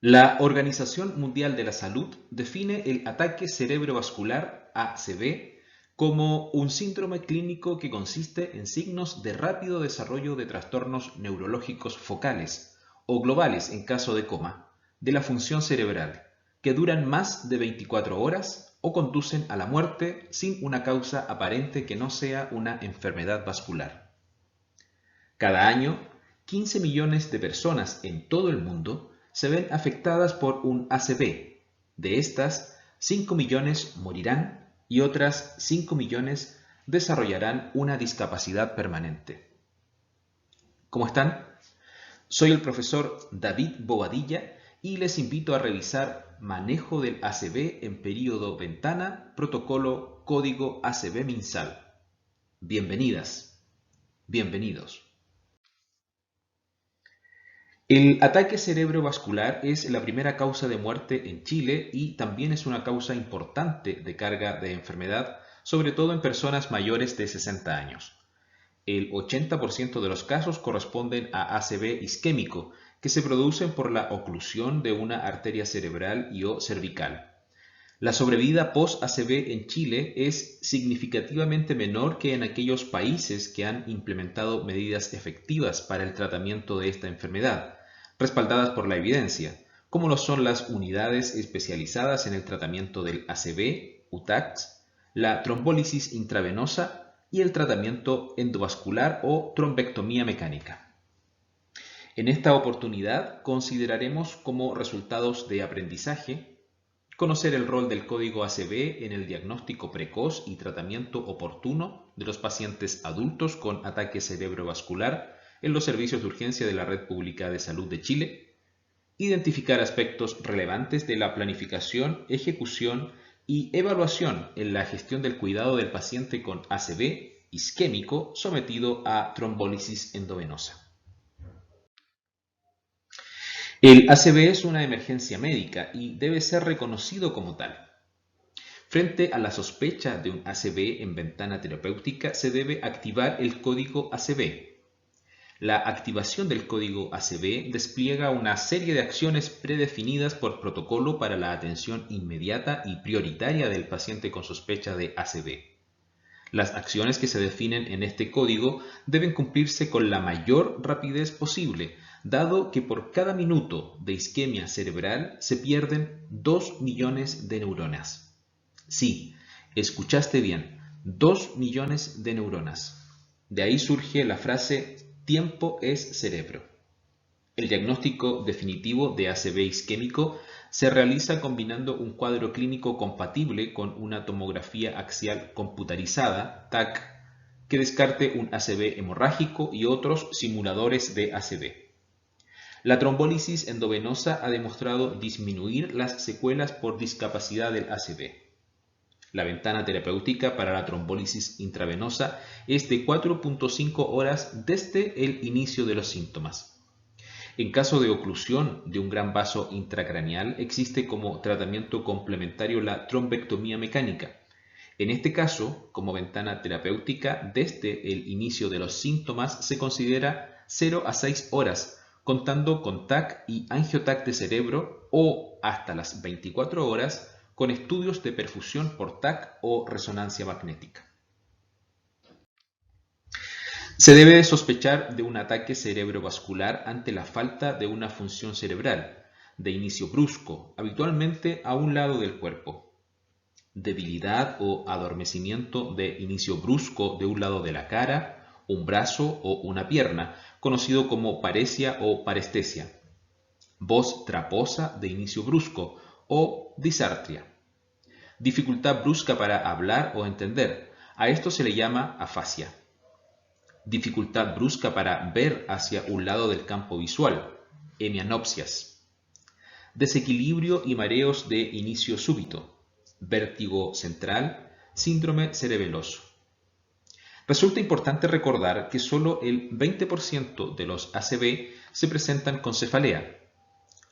La Organización Mundial de la Salud define el ataque cerebrovascular (ACV) como un síndrome clínico que consiste en signos de rápido desarrollo de trastornos neurológicos focales o globales en caso de coma de la función cerebral, que duran más de 24 horas o conducen a la muerte sin una causa aparente que no sea una enfermedad vascular. Cada año, 15 millones de personas en todo el mundo se ven afectadas por un ACV. De estas, 5 millones morirán y otras 5 millones desarrollarán una discapacidad permanente. ¿Cómo están? Soy el profesor David Bobadilla y les invito a revisar Manejo del ACV en Período Ventana, Protocolo Código ACV MinSal. Bienvenidas, bienvenidos. El ataque cerebrovascular es la primera causa de muerte en Chile y también es una causa importante de carga de enfermedad, sobre todo en personas mayores de 60 años. El 80% de los casos corresponden a ACV isquémico, que se producen por la oclusión de una arteria cerebral y o cervical. La sobrevida post-ACV en Chile es significativamente menor que en aquellos países que han implementado medidas efectivas para el tratamiento de esta enfermedad, respaldadas por la evidencia, como lo son las unidades especializadas en el tratamiento del ACV, UTACs, la trombólisis intravenosa y el tratamiento endovascular o trombectomía mecánica. En esta oportunidad consideraremos como resultados de aprendizaje conocer el rol del código ACV en el diagnóstico precoz y tratamiento oportuno de los pacientes adultos con ataque cerebrovascular en los servicios de urgencia de la Red Pública de Salud de Chile, identificar aspectos relevantes de la planificación, ejecución y evaluación en la gestión del cuidado del paciente con ACV isquémico sometido a trombólisis endovenosa. El ACV es una emergencia médica y debe ser reconocido como tal. Frente a la sospecha de un ACV en ventana terapéutica, se debe activar el código ACV. La activación del código ACV despliega una serie de acciones predefinidas por protocolo para la atención inmediata y prioritaria del paciente con sospecha de ACV. Las acciones que se definen en este código deben cumplirse con la mayor rapidez posible, dado que por cada minuto de isquemia cerebral se pierden 2 millones de neuronas. Sí, escuchaste bien, 2 millones de neuronas. De ahí surge la frase tiempo es cerebro. El diagnóstico definitivo de ACV isquémico se realiza combinando un cuadro clínico compatible con una tomografía axial computarizada, TAC, que descarte un ACV hemorrágico y otros simuladores de ACV. La trombólisis endovenosa ha demostrado disminuir las secuelas por discapacidad del ACV. La ventana terapéutica para la trombólisis intravenosa es de 4.5 horas desde el inicio de los síntomas. En caso de oclusión de un gran vaso intracraneal, existe como tratamiento complementario la trombectomía mecánica. En este caso, como ventana terapéutica, desde el inicio de los síntomas se considera 0 a 6 horas, contando con TAC y angioTAC de cerebro o hasta las 24 horas con estudios de perfusión por TAC o resonancia magnética. Se debe sospechar de un ataque cerebrovascular ante la falta de una función cerebral, de inicio brusco, habitualmente a un lado del cuerpo. Debilidad o adormecimiento de inicio brusco de un lado de la cara, un brazo o una pierna, conocido como paresia o parestesia. Voz traposa de inicio brusco o disartria. Dificultad brusca para hablar o entender. A esto se le llama afasia. Dificultad brusca para ver hacia un lado del campo visual, hemianopsias. Desequilibrio y mareos de inicio súbito, vértigo central, síndrome cerebeloso. Resulta importante recordar que solo el 20% de los ACV se presentan con cefalea.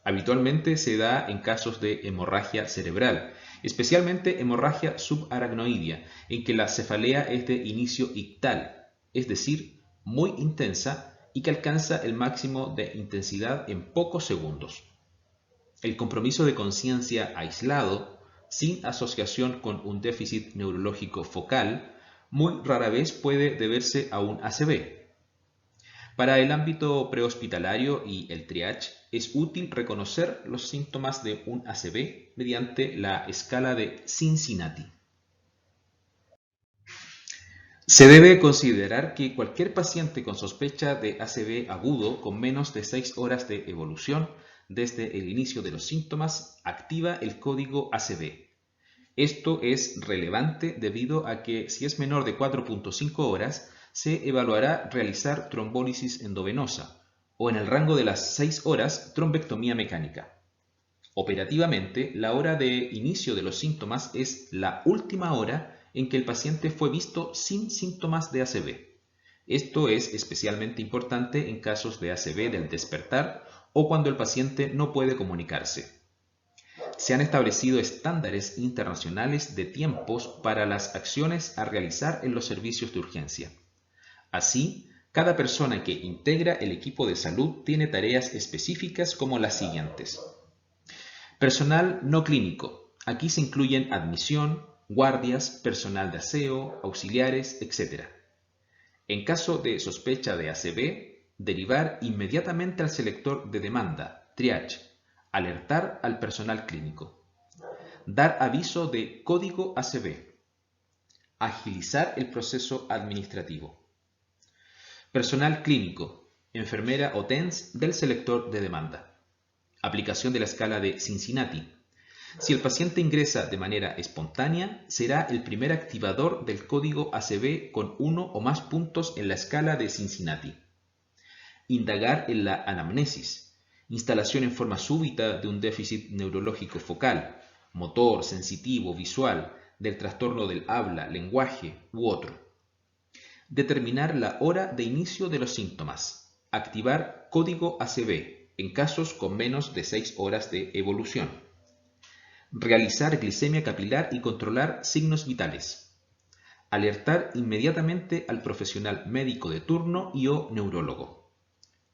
Habitualmente se da en casos de hemorragia cerebral, especialmente hemorragia subaracnoidea, en que la cefalea es de inicio ictal, es decir, muy intensa y que alcanza el máximo de intensidad en pocos segundos. El compromiso de conciencia aislado, sin asociación con un déficit neurológico focal, muy rara vez puede deberse a un ACV. Para el ámbito prehospitalario y el triage, es útil reconocer los síntomas de un ACV mediante la escala de Cincinnati. Se debe considerar que cualquier paciente con sospecha de ACV agudo con menos de 6 horas de evolución desde el inicio de los síntomas activa el código ACV. Esto es relevante debido a que si es menor de 4.5 horas, se evaluará realizar trombólisis endovenosa o en el rango de las 6 horas, trombectomía mecánica. Operativamente, la hora de inicio de los síntomas es la última hora en que el paciente fue visto sin síntomas de ACV. Esto es especialmente importante en casos de ACV del despertar o cuando el paciente no puede comunicarse. Se han establecido estándares internacionales de tiempos para las acciones a realizar en los servicios de urgencia. Así, cada persona que integra el equipo de salud tiene tareas específicas como las siguientes. Personal no clínico. Aquí se incluyen admisión, guardias, personal de aseo, auxiliares, etc. En caso de sospecha de ACV, derivar inmediatamente al selector de demanda, triage, alertar al personal clínico. Dar aviso de código ACV. Agilizar el proceso administrativo. Personal clínico, enfermera o TENS del selector de demanda. Aplicación de la escala de Cincinnati. Si el paciente ingresa de manera espontánea, será el primer activador del código ACV con 1 o más puntos en la escala de Cincinnati. Indagar en la anamnesis. Instalación en forma súbita de un déficit neurológico focal, motor, sensitivo, visual, del trastorno del habla, lenguaje u otro. Determinar la hora de inicio de los síntomas. Activar código ACV en casos con menos de 6 horas de evolución. Realizar glicemia capilar y controlar signos vitales. Alertar inmediatamente al profesional médico de turno y o neurólogo.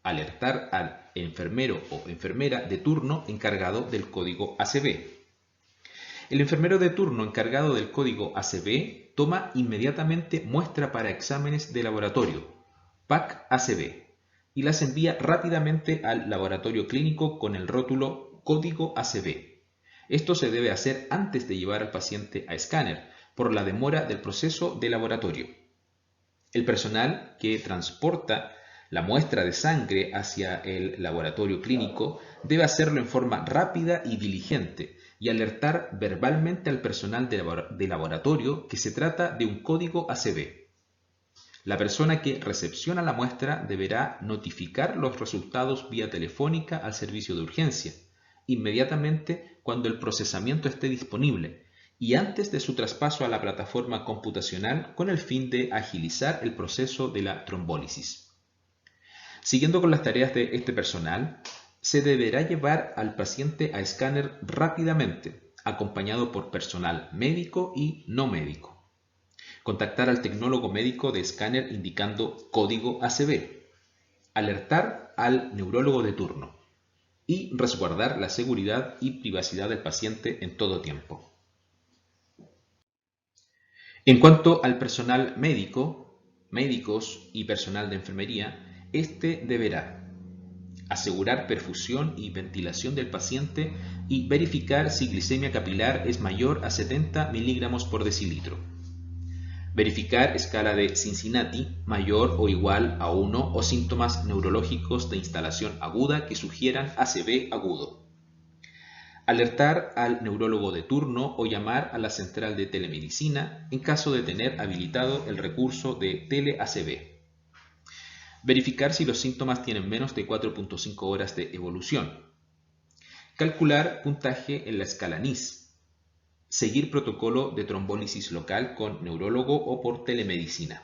Alertar al enfermero o enfermera de turno encargado del código ACV. El enfermero de turno encargado del código ACV toma inmediatamente muestra para exámenes de laboratorio, PAC-ACV, y las envía rápidamente al laboratorio clínico con el rótulo código ACV. Esto se debe hacer antes de llevar al paciente a escáner, por la demora del proceso de laboratorio. El personal que transporta la muestra de sangre hacia el laboratorio clínico debe hacerlo en forma rápida y diligente y alertar verbalmente al personal de laboratorio que se trata de un código ACV. La persona que recepciona la muestra deberá notificar los resultados vía telefónica al servicio de urgencia, inmediatamente cuando el procesamiento esté disponible y antes de su traspaso a la plataforma computacional con el fin de agilizar el proceso de la trombólisis. Siguiendo con las tareas de este personal, se deberá llevar al paciente a escáner rápidamente, acompañado por personal médico y no médico. Contactar al tecnólogo médico de escáner indicando código ACV. Alertar al neurólogo de turno. Y resguardar la seguridad y privacidad del paciente en todo tiempo. En cuanto al personal médico, médicos y personal de enfermería, este deberá asegurar perfusión y ventilación del paciente y verificar si glicemia capilar es mayor a 70 miligramos por decilitro. Verificar escala de Cincinnati mayor o igual a 1 o síntomas neurológicos de instalación aguda que sugieran ACV agudo. Alertar al neurólogo de turno o llamar a la central de telemedicina en caso de tener habilitado el recurso de tele-ACV. Verificar si los síntomas tienen menos de 4.5 horas de evolución. Calcular puntaje en la escala NIS. Seguir protocolo de trombólisis local con neurólogo o por telemedicina.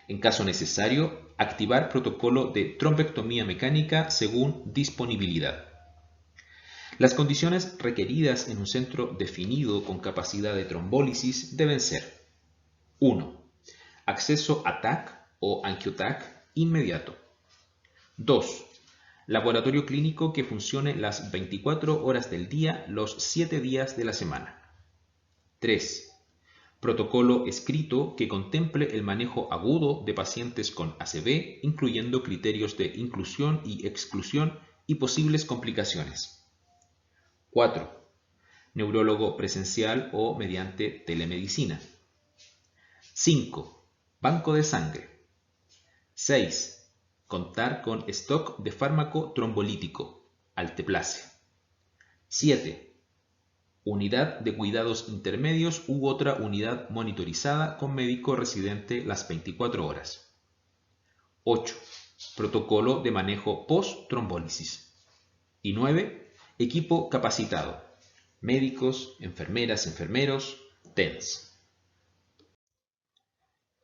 En caso necesario, activar protocolo de trombectomía mecánica según disponibilidad. Las condiciones requeridas en un centro definido con capacidad de trombólisis deben ser 1. Acceso a TAC o AngioTAC inmediato. 2. Laboratorio clínico que funcione las 24 horas del día, los 7 días de la semana. 3. Protocolo escrito que contemple el manejo agudo de pacientes con ACV, incluyendo criterios de inclusión y exclusión y posibles complicaciones. 4. Neurólogo presencial o mediante telemedicina. 5. Banco de sangre. 6. Contar con stock de fármaco trombolítico, alteplase. 7. Unidad de cuidados intermedios u otra unidad monitorizada con médico residente las 24 horas. 8. Protocolo de manejo post-trombólisis. Y 9. Equipo capacitado. Médicos, enfermeras, enfermeros, TENS.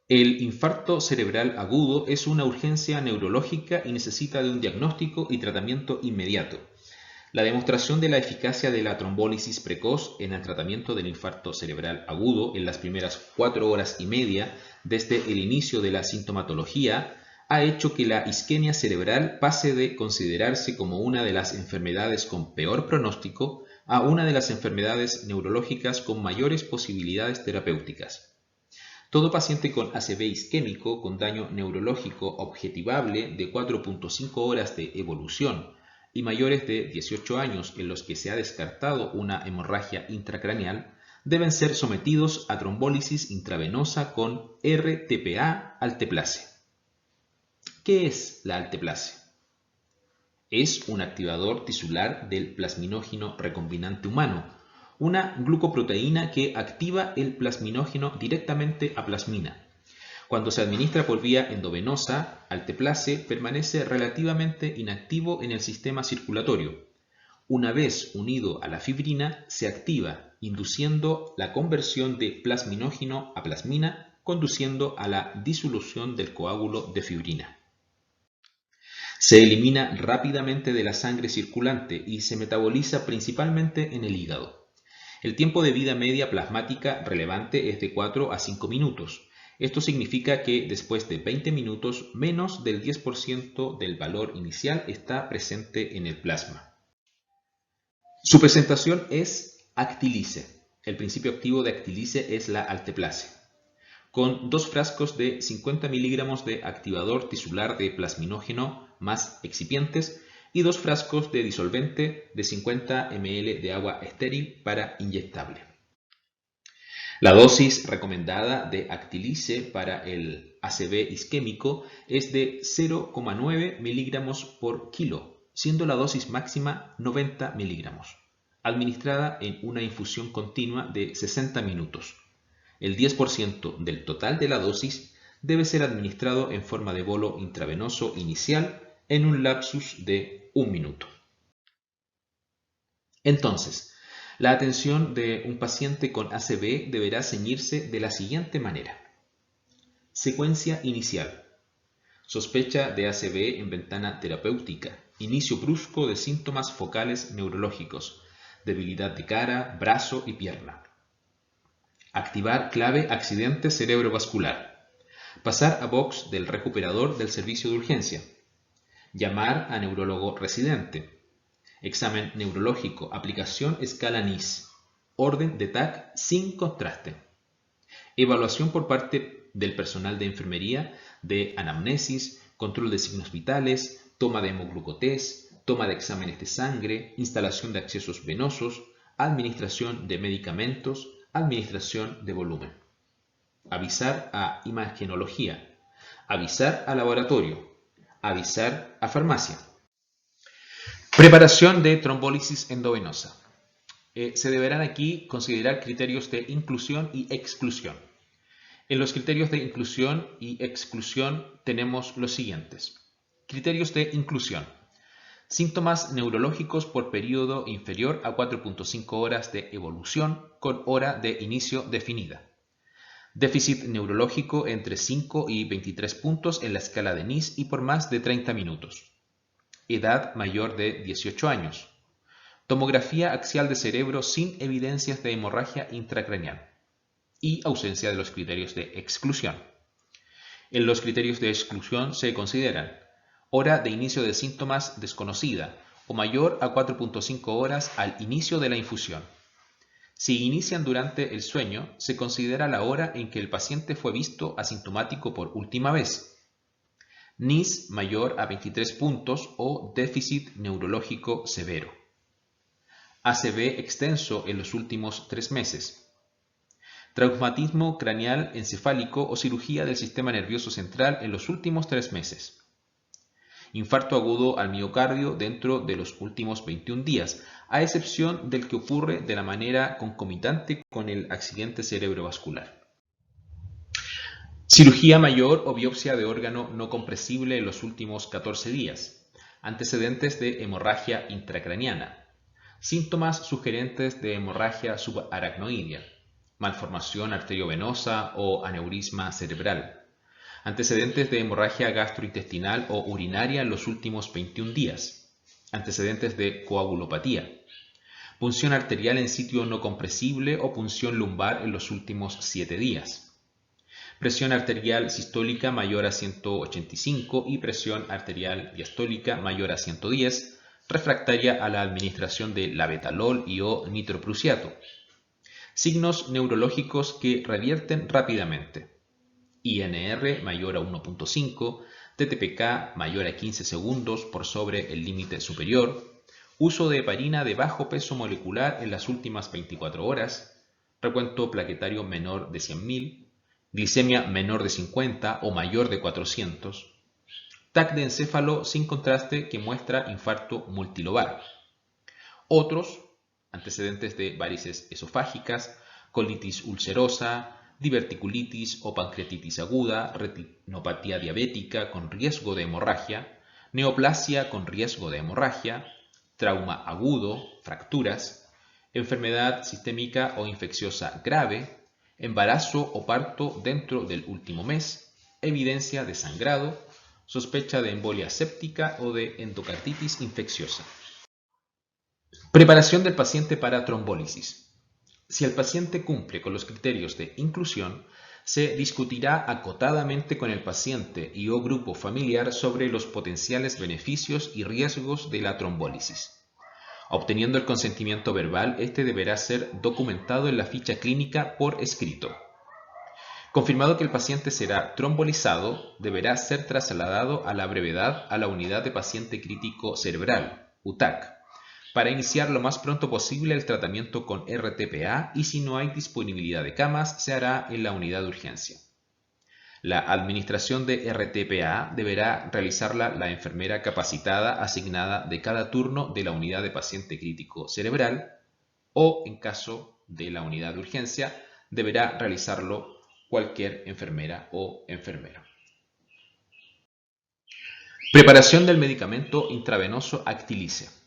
El infarto cerebral agudo es una urgencia neurológica y necesita de un diagnóstico y tratamiento inmediato. La demostración de la eficacia de la trombólisis precoz en el tratamiento del infarto cerebral agudo en las primeras 4 horas y media desde el inicio de la sintomatología ha hecho que la isquemia cerebral pase de considerarse como una de las enfermedades con peor pronóstico a una de las enfermedades neurológicas con mayores posibilidades terapéuticas. Todo paciente con ACV isquémico con daño neurológico objetivable de 4.5 horas de evolución y mayores de 18 años en los que se ha descartado una hemorragia intracraneal deben ser sometidos a trombólisis intravenosa con RTPA alteplase. ¿Qué es la alteplase? Es un activador tisular del plasminógeno recombinante humano, una glucoproteína que activa el plasminógeno directamente a plasmina. Cuando se administra por vía endovenosa, alteplase permanece relativamente inactivo en el sistema circulatorio. Una vez unido a la fibrina, se activa, induciendo la conversión de plasminógeno a plasmina, conduciendo a la disolución del coágulo de fibrina. Se elimina rápidamente de la sangre circulante y se metaboliza principalmente en el hígado. El tiempo de vida media plasmática relevante es de 4 a 5 minutos. Esto significa que después de 20 minutos, menos del 10% del valor inicial está presente en el plasma. Su presentación es actilice. El principio activo de actilice es la alteplase, con 2 frascos de 50 miligramos de activador tisular de plasminógeno más excipientes y 2 frascos de disolvente de 50 ml de agua estéril para inyectable. La dosis recomendada de actilice para el ACV isquémico es de 0,9 miligramos por kilo, siendo la dosis máxima 90 miligramos, administrada en una infusión continua de 60 minutos. El 10% del total de la dosis debe ser administrado en forma de bolo intravenoso inicial en un lapsus de 1 minuto. Entonces, la atención de un paciente con ACV deberá ceñirse de la siguiente manera. Secuencia inicial. Sospecha de ACV en ventana terapéutica. Inicio brusco de síntomas focales neurológicos. Debilidad de cara, brazo y pierna. Activar clave accidente cerebrovascular. Pasar a box del recuperador del servicio de urgencia. Llamar a neurólogo residente. Examen neurológico, aplicación escala NIS. Orden de TAC sin contraste. Evaluación por parte del personal de enfermería de anamnesis, control de signos vitales, toma de hemoglucotés, toma de exámenes de sangre, instalación de accesos venosos, administración de medicamentos, administración de volumen. Avisar a imagenología. Avisar a laboratorio. Avisar a farmacia. Preparación de trombólisis endovenosa. Se deberán aquí considerar criterios de inclusión y exclusión. En los criterios de inclusión y exclusión tenemos los siguientes. Criterios de inclusión. Síntomas neurológicos por periodo inferior a 4.5 horas de evolución con hora de inicio definida. Déficit neurológico entre 5 y 23 puntos en la escala de NIS y por más de 30 minutos. Edad mayor de 18 años. Tomografía axial de cerebro sin evidencias de hemorragia intracraneal. Y ausencia de los criterios de exclusión. En los criterios de exclusión se consideran Hora de inicio de síntomas desconocida o mayor a 4.5 horas al inicio de la infusión. Si inician durante el sueño, se considera la hora en que el paciente fue visto asintomático por última vez. NIS mayor a 23 puntos o déficit neurológico severo. ACV extenso en los últimos 3 meses. Traumatismo craneal encefálico o cirugía del sistema nervioso central en los últimos 3 meses. Infarto agudo al miocardio dentro de los últimos 21 días, a excepción del que ocurre de la manera concomitante con el accidente cerebrovascular. Cirugía mayor o biopsia de órgano no compresible en los últimos 14 días. Antecedentes de hemorragia intracraniana. Síntomas sugerentes de hemorragia subaracnoidea. Malformación arteriovenosa o aneurisma cerebral. Antecedentes de hemorragia gastrointestinal o urinaria en los últimos 21 días. Antecedentes de coagulopatía. Punción arterial en sitio no compresible o punción lumbar en los últimos 7 días. Presión arterial sistólica mayor a 185 y presión arterial diastólica mayor a 110, refractaria a la administración de labetalol y o nitroprusiato. Signos neurológicos que revierten rápidamente. INR mayor a 1.5, TTPK mayor a 15 segundos por sobre el límite superior, uso de heparina de bajo peso molecular en las últimas 24 horas, recuento plaquetario menor de 100.000, glicemia menor de 50 o mayor de 400, TAC de encéfalo sin contraste que muestra infarto multilobar. Otros antecedentes de varices esofágicas, colitis ulcerosa, diverticulitis o pancreatitis aguda, retinopatía diabética con riesgo de hemorragia, neoplasia con riesgo de hemorragia, trauma agudo, fracturas, enfermedad sistémica o infecciosa grave, embarazo o parto dentro del último mes, evidencia de sangrado, sospecha de embolia séptica o de endocarditis infecciosa. Preparación del paciente para trombólisis. Si el paciente cumple con los criterios de inclusión, se discutirá acotadamente con el paciente y o grupo familiar sobre los potenciales beneficios y riesgos de la trombólisis. Obteniendo el consentimiento verbal, este deberá ser documentado en la ficha clínica por escrito. Confirmado que el paciente será trombolizado, deberá ser trasladado a la brevedad a la unidad de paciente crítico cerebral, UTAC, para iniciar lo más pronto posible el tratamiento con RTPA y si no hay disponibilidad de camas, se hará en la unidad de urgencia. La administración de RTPA deberá realizarla la enfermera capacitada asignada de cada turno de la unidad de paciente crítico cerebral o, en caso de la unidad de urgencia, deberá realizarlo cualquier enfermera o enfermero. Preparación del medicamento intravenoso Actilice.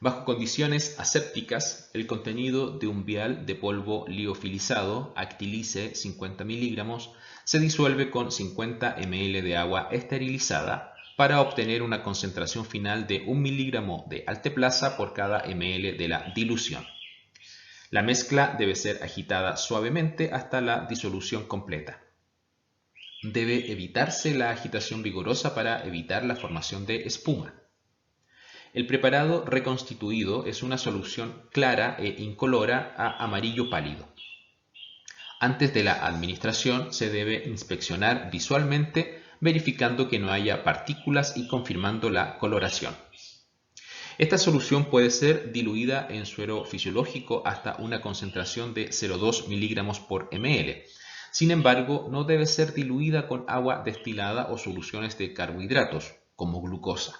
Bajo condiciones asépticas, el contenido de un vial de polvo liofilizado, Actilice 50 mg, se disuelve con 50 ml de agua esterilizada para obtener una concentración final de 1 mg de alteplasa por cada ml de la dilución. La mezcla debe ser agitada suavemente hasta la disolución completa. Debe evitarse la agitación vigorosa para evitar la formación de espuma. El preparado reconstituido es una solución clara e incolora a amarillo pálido. Antes de la administración se debe inspeccionar visualmente verificando que no haya partículas y confirmando la coloración. Esta solución puede ser diluida en suero fisiológico hasta una concentración de 0,2 mg por ml. Sin embargo, no debe ser diluida con agua destilada o soluciones de carbohidratos, como glucosa.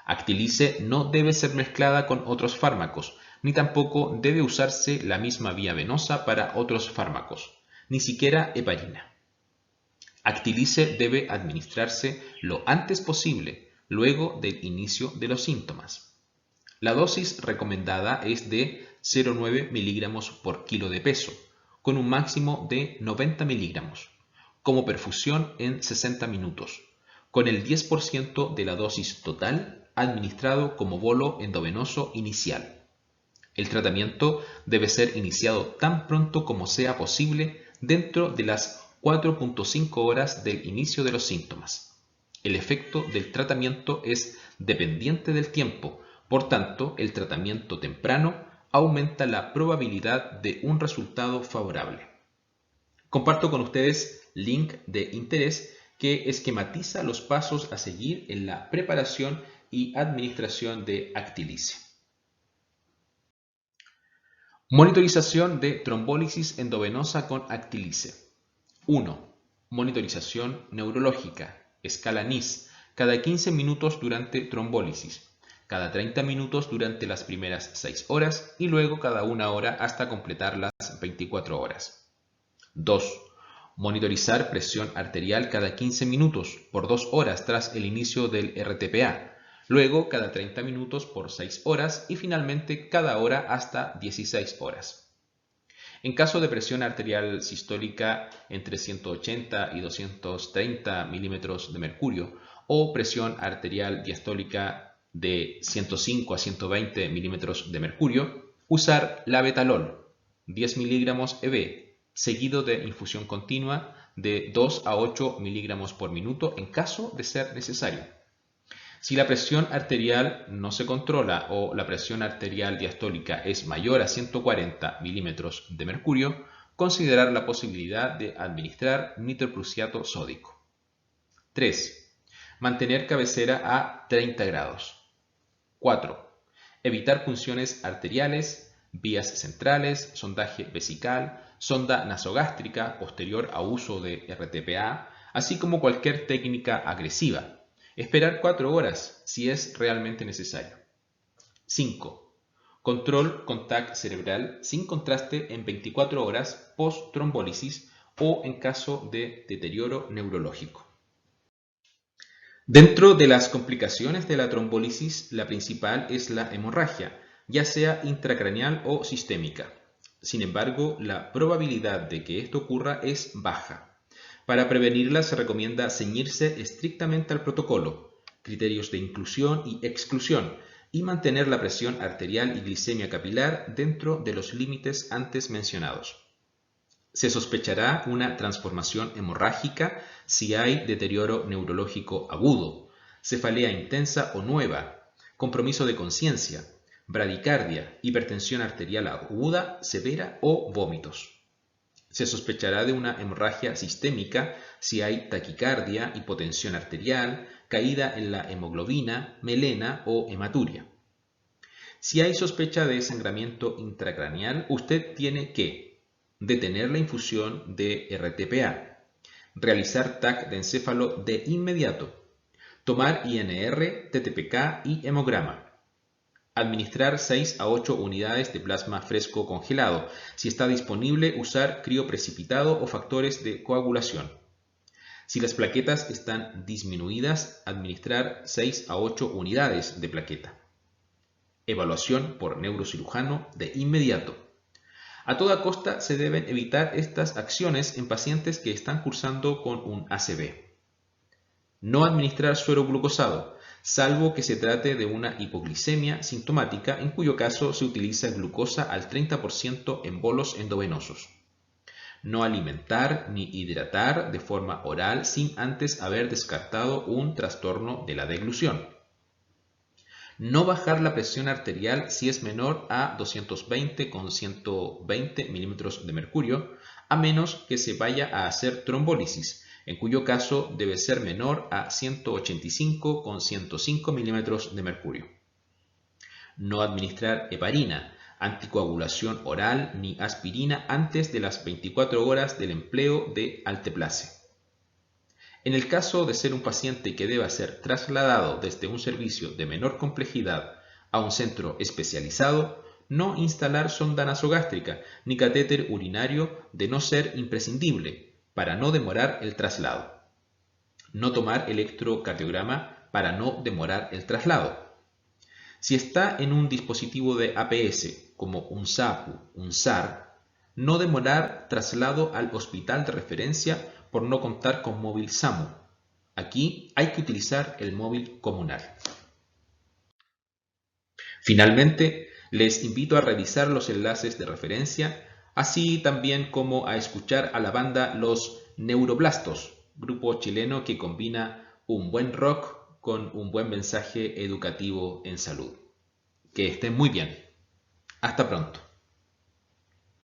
Actilice no debe ser mezclada con otros fármacos, ni tampoco debe usarse la misma vía venosa para otros fármacos, ni siquiera heparina. Actilice debe administrarse lo antes posible, luego del inicio de los síntomas. La dosis recomendada es de 0,9 mg por kilo de peso, con un máximo de 90 mg, como perfusión en 60 minutos, con el 10% de la dosis total administrado como bolo endovenoso inicial. El tratamiento debe ser iniciado tan pronto como sea posible dentro de las 4.5 horas del inicio de los síntomas. El efecto del tratamiento es dependiente del tiempo, por tanto, el tratamiento temprano aumenta la probabilidad de un resultado favorable. Comparto con ustedes link de interés que esquematiza los pasos a seguir en la preparación y administración de Actilice. Monitorización de trombólisis endovenosa con Actilice. 1. Monitorización neurológica, escala NIS, cada 15 minutos durante trombólisis, cada 30 minutos durante las primeras 6 horas y luego cada 1 hora hasta completar las 24 horas. 2. Monitorizar presión arterial cada 15 minutos por 2 horas tras el inicio del RTPA, luego cada 30 minutos por 6 horas y finalmente cada hora hasta 16 horas. En caso de presión arterial sistólica entre 180 y 230 milímetros de mercurio o presión arterial diastólica de 105 a 120 milímetros de mercurio, usar labetalol, 10 miligramos EB, seguido de infusión continua de 2 a 8 miligramos por minuto en caso de ser necesario. Si la presión arterial no se controla o la presión arterial diastólica es mayor a 140 milímetros de mercurio, considerar la posibilidad de administrar nitroprusiato sódico. 3. Mantener cabecera a 30 grados. 4. Evitar punciones arteriales, vías centrales, sondaje vesical, sonda nasogástrica posterior a uso de RTPA, así como cualquier técnica agresiva. Esperar 4 horas si es realmente necesario. 5. Control con TAC cerebral sin contraste en 24 horas post-trombólisis o en caso de deterioro neurológico. Dentro de las complicaciones de la trombólisis, la principal es la hemorragia, ya sea intracraneal o sistémica. Sin embargo, la probabilidad de que esto ocurra es baja. Para prevenirla se recomienda ceñirse estrictamente al protocolo, criterios de inclusión y exclusión, y mantener la presión arterial y glicemia capilar dentro de los límites antes mencionados. Se sospechará una transformación hemorrágica si hay deterioro neurológico agudo, cefalea intensa o nueva, compromiso de conciencia, bradicardia, hipertensión arterial aguda, severa o vómitos. Se sospechará de una hemorragia sistémica si hay taquicardia, hipotensión arterial, caída en la hemoglobina, melena o hematuria. Si hay sospecha de sangramiento intracraneal, usted tiene que detener la infusión de RTPA, realizar TAC de encéfalo de inmediato, tomar INR, TTPK y hemograma. Administrar 6 a 8 unidades de plasma fresco congelado. Si está disponible, usar crioprecipitado o factores de coagulación. Si las plaquetas están disminuidas, administrar 6 a 8 unidades de plaqueta. Evaluación por neurocirujano de inmediato. A toda costa se deben evitar estas acciones en pacientes que están cursando con un ACV. No administrar suero glucosado, salvo que se trate de una hipoglicemia sintomática, en cuyo caso se utiliza glucosa al 30% en bolos endovenosos. No alimentar ni hidratar de forma oral sin antes haber descartado un trastorno de la deglución. No bajar la presión arterial si es menor a 220 con 120 milímetros de mercurio, a menos que se vaya a hacer trombólisis, en cuyo caso debe ser menor a 185 con 105 milímetros de mercurio. No administrar heparina, anticoagulación oral ni aspirina antes de las 24 horas del empleo de alteplase. En el caso de ser un paciente que deba ser trasladado desde un servicio de menor complejidad a un centro especializado, no instalar sonda nasogástrica ni catéter urinario de no ser imprescindible, para no demorar el traslado. No tomar electrocardiograma para no demorar el traslado. Si está en un dispositivo de APS, como un SAPU, un SAR, no demorar traslado al hospital de referencia por no contar con móvil SAMU. Aquí hay que utilizar el móvil comunal. Finalmente, les invito a revisar los enlaces de referencia, así también como a escuchar a la banda Los Neuroblastos, grupo chileno que combina un buen rock con un buen mensaje educativo en salud. Que estén muy bien. Hasta pronto.